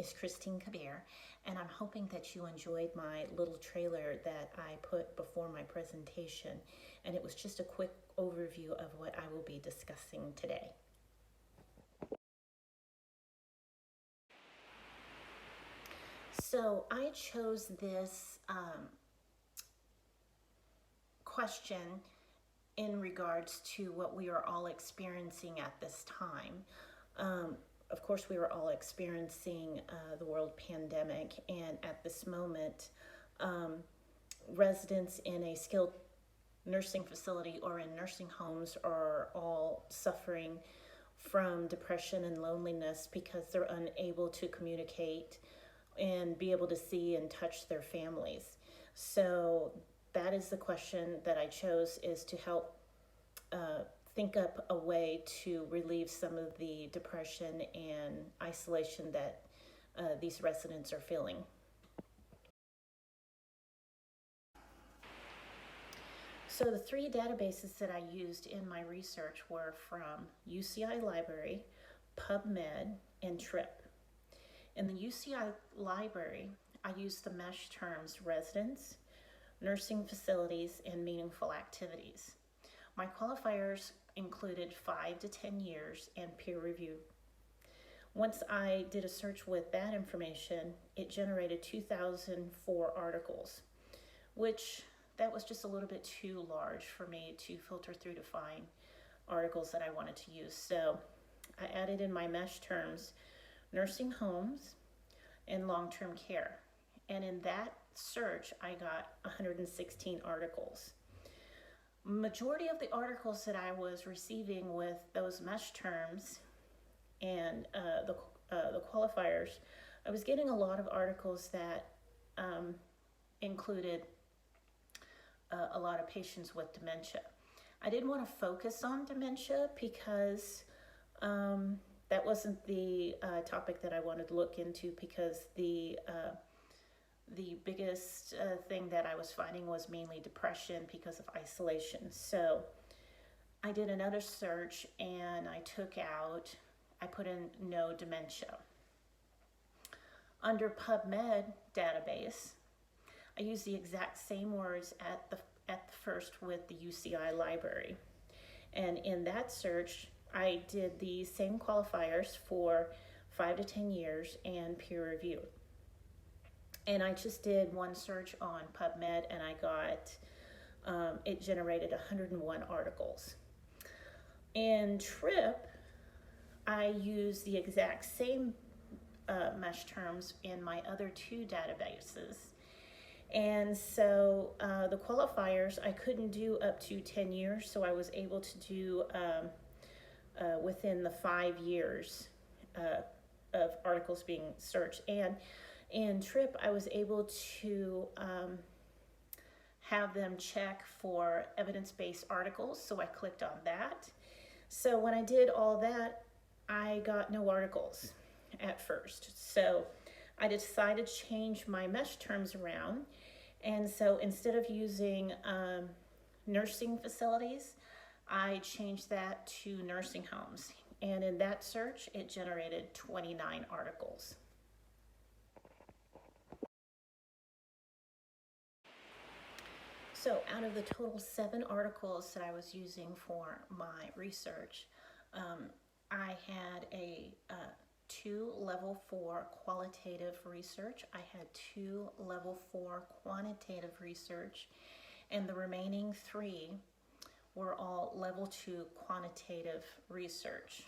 is Christine Kabir, and I'm hoping that you enjoyed my little trailer that I put before my presentation, and it was just a quick overview of what I will be discussing today. So I chose this question in regards to what we are all experiencing at this time. Of course, we were all experiencing the world pandemic, and at this moment, residents in a skilled nursing facility or in nursing homes are all suffering from depression and loneliness because they're unable to communicate and be able to see and touch their families. So that is the question that I chose, is to help think up a way to relieve some of the depression and isolation that these residents are feeling. So the three databases that I used in my research were from UCI Library, PubMed, and TRIP. In the UCI Library, I used the mesh terms residents, nursing facilities, and meaningful activities. My qualifiers included 5 to 10 years and peer review. Once I did a search with that information, it generated 2004 articles, which that was just a little bit too large for me to filter through to find articles that I wanted to use. So I added in my mesh terms nursing homes and long-term care. And in that search, I got 116 articles. Majority of the articles that I was receiving with those mesh terms and the qualifiers, I was getting a lot of articles that included a lot of patients with dementia. I didn't want to focus on dementia because that wasn't the topic that I wanted to look into, because the biggest thing that I was finding was mainly depression because of isolation. So I did another search and I put in no dementia. Under PubMed database, I used the exact same words at the first with the UCI Library. And in that search, I did the same qualifiers for 5 to 10 years and peer review. And I just did one search on PubMed, and I got, it generated 101 articles. In TRIP, I used the exact same mesh terms in my other two databases. And so the qualifiers, I couldn't do up to 10 years, so I was able to do within the 5 years of articles being searched. And in TRIP, I was able to have them check for evidence-based articles, so I clicked on that. So when I did all that, I got no articles at first. So I decided to change my mesh terms around, and so instead of using nursing facilities, I changed that to nursing homes. And in that search, it generated 29 articles. So out of the total 7 articles that I was using for my research, I had a 2 level 4 qualitative research. I had 2 level 4 quantitative research, and the remaining 3 were all level 2 quantitative research.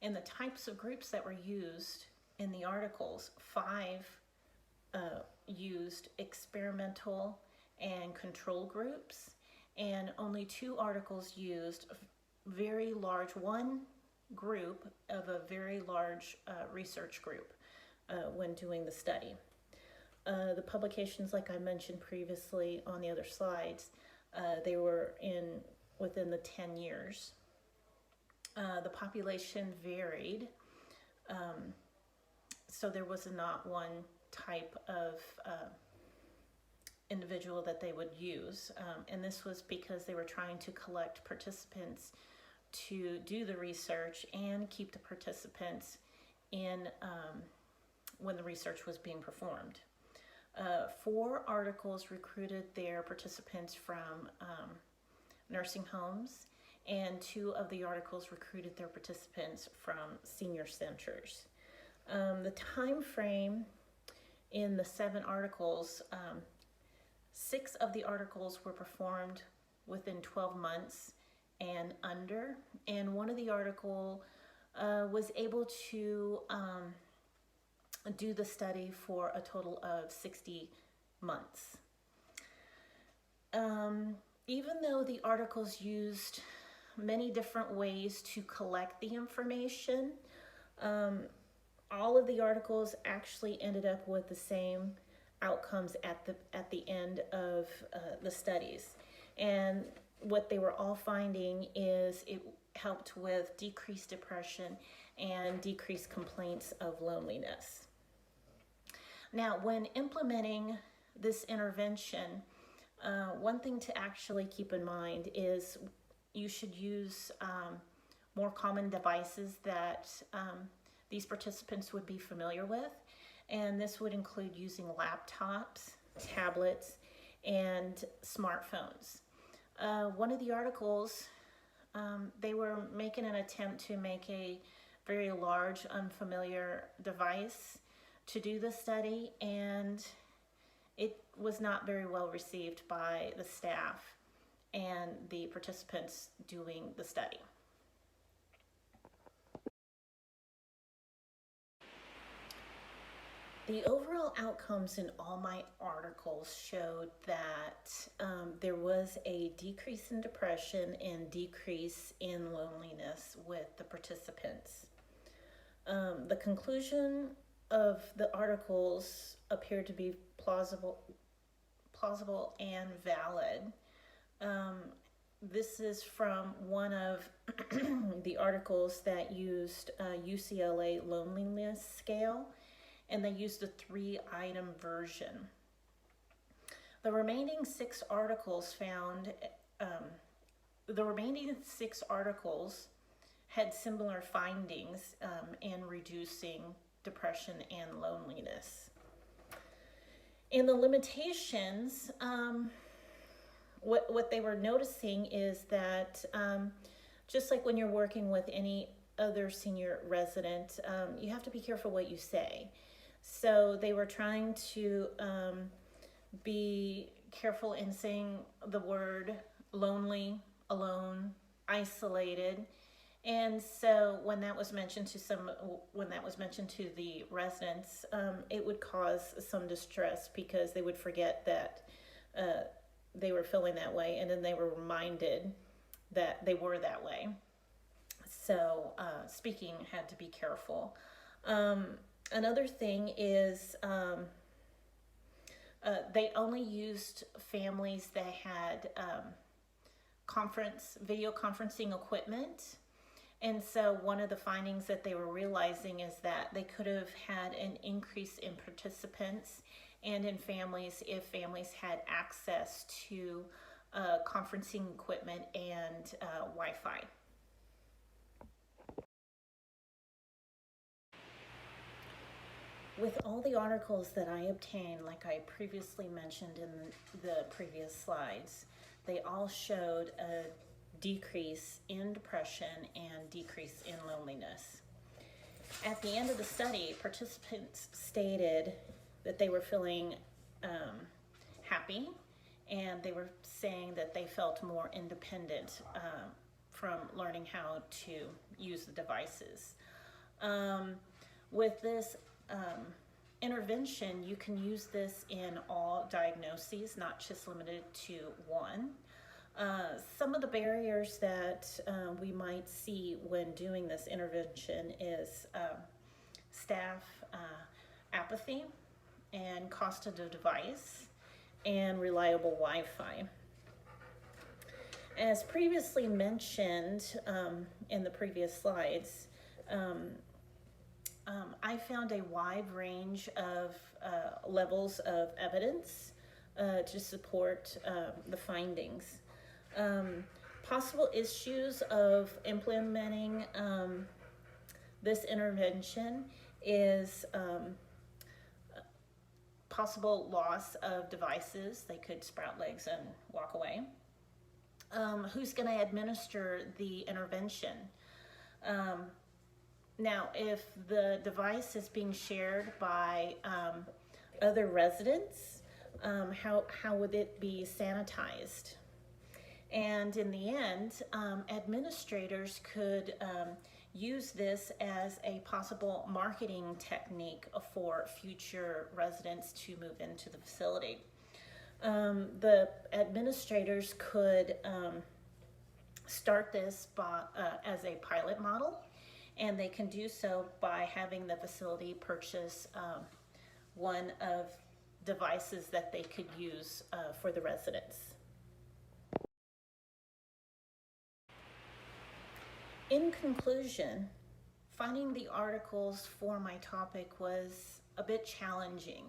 And the types of groups that were used in the articles, 5 used experimental and control groups, and only 2 articles used very large, one group of a very large research group when doing the study. The publications, like I mentioned previously on the other slides, they were within the 10 years. The population varied, so there was not one type of individual that they would use, and this was because they were trying to collect participants to do the research and keep the participants in when the research was being performed. 4 articles recruited their participants from nursing homes, and 2 of the articles recruited their participants from senior centers. The time frame in the 7 articles, 6 of the articles were performed within 12 months and under, and one of the article was able to do the study for a total of 60 months. Even though the articles used many different ways to collect the information, all of the articles actually ended up with the same outcomes at the end of the studies. And what they were all finding is it helped with decreased depression and decreased complaints of loneliness. Now, when implementing this intervention, one thing to actually keep in mind is you should use more common devices that these participants would be familiar with, and this would include using laptops, tablets, and smartphones. One of the articles, they were making an attempt to make a very large, unfamiliar device to do the study, and it was not very well received by the staff and the participants doing the study. The overall outcomes in all my articles showed that there was a decrease in depression and decrease in loneliness with the participants. The conclusion of the articles appeared to be plausible and valid. This is from one of the articles that used UCLA loneliness scale, and they used a 3-item version. The remaining 6 articles had similar findings in reducing depression and loneliness. In the limitations, what they were noticing is that just like when you're working with any other senior resident, you have to be careful what you say. So they were trying to be careful in saying the word lonely, alone, isolated. And so when that was mentioned to the residents, it would cause some distress because they would forget that they were feeling that way, and then they were reminded that they were that way. So speaking had to be careful. Another thing is they only used families that had video conferencing equipment. And so one of the findings that they were realizing is that they could have had an increase in participants and in families if families had access to conferencing equipment and Wi-Fi. With all the articles that I obtained, like I previously mentioned in the previous slides, they all showed a decrease in depression and decrease in loneliness. At the end of the study, participants stated that they were feeling happy, and they were saying that they felt more independent from learning how to use the devices. With this intervention, you can use this in all diagnoses, not just limited to one. Some of the barriers that we might see when doing this intervention is staff apathy and cost of the device and reliable Wi-Fi. As previously mentioned in the previous slides, I found a wide range of levels of evidence to support the findings. Possible issues of implementing this intervention is possible loss of devices. They could sprout legs and walk away. Who's going to administer the intervention? Now, if the device is being shared by other residents, how would it be sanitized? And in the end, administrators could use this as a possible marketing technique for future residents to move into the facility. The administrators could start this as a pilot model, and they can do so by having the facility purchase one of devices that they could use for the residents. In conclusion, finding the articles for my topic was a bit challenging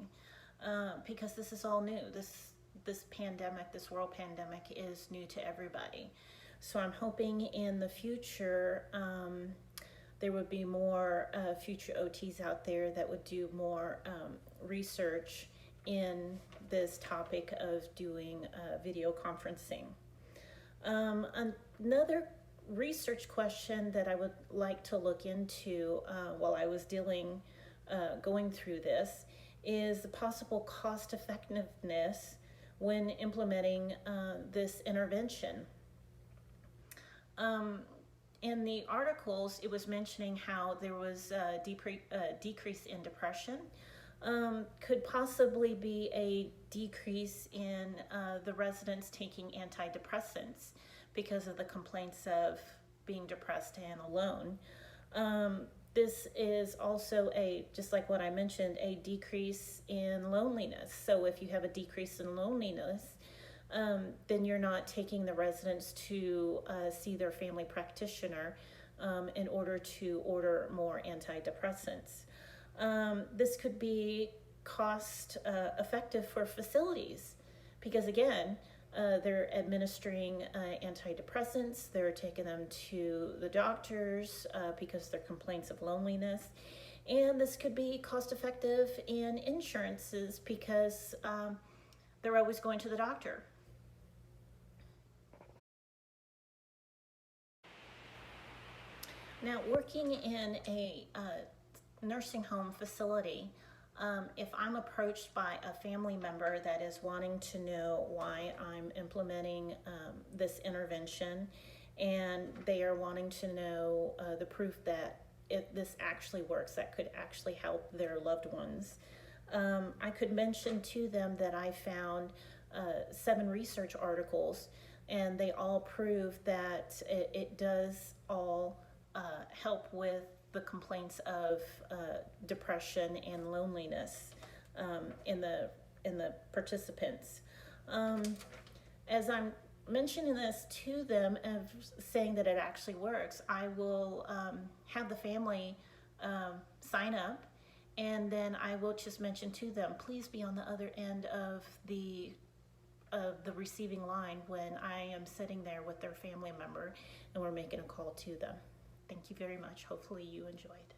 because this is all new. This pandemic, this world pandemic, is new to everybody. So I'm hoping in the future there would be more future OTs out there that would do more research in this topic of doing video conferencing. Another research question that I would like to look into while I was going through this is the possible cost effectiveness when implementing this intervention. In the articles, it was mentioning how there was a decrease in depression. Could possibly be a decrease in the residents taking antidepressants because of the complaints of being depressed and alone. This is also just like what I mentioned, a decrease in loneliness. So if you have a decrease in loneliness, then you're not taking the residents to see their family practitioner in order to order more antidepressants. This could be cost effective for facilities because, again, they're administering antidepressants, they're taking them to the doctors because of their complaints of loneliness. And this could be cost effective in insurances because they're always going to the doctor. Now, working in a nursing home facility, if I'm approached by a family member that is wanting to know why I'm implementing this intervention, and they are wanting to know the proof that this actually works, that could actually help their loved ones, I could mention to them that I found 7 research articles, and they all prove that it does all help with the complaints of depression and loneliness in the participants. As I'm mentioning this to them and saying that it actually works, I will have the family sign up, and then I will just mention to them, please be on the other end of the receiving line when I am sitting there with their family member and we're making a call to them. Thank you very much. Hopefully you enjoyed.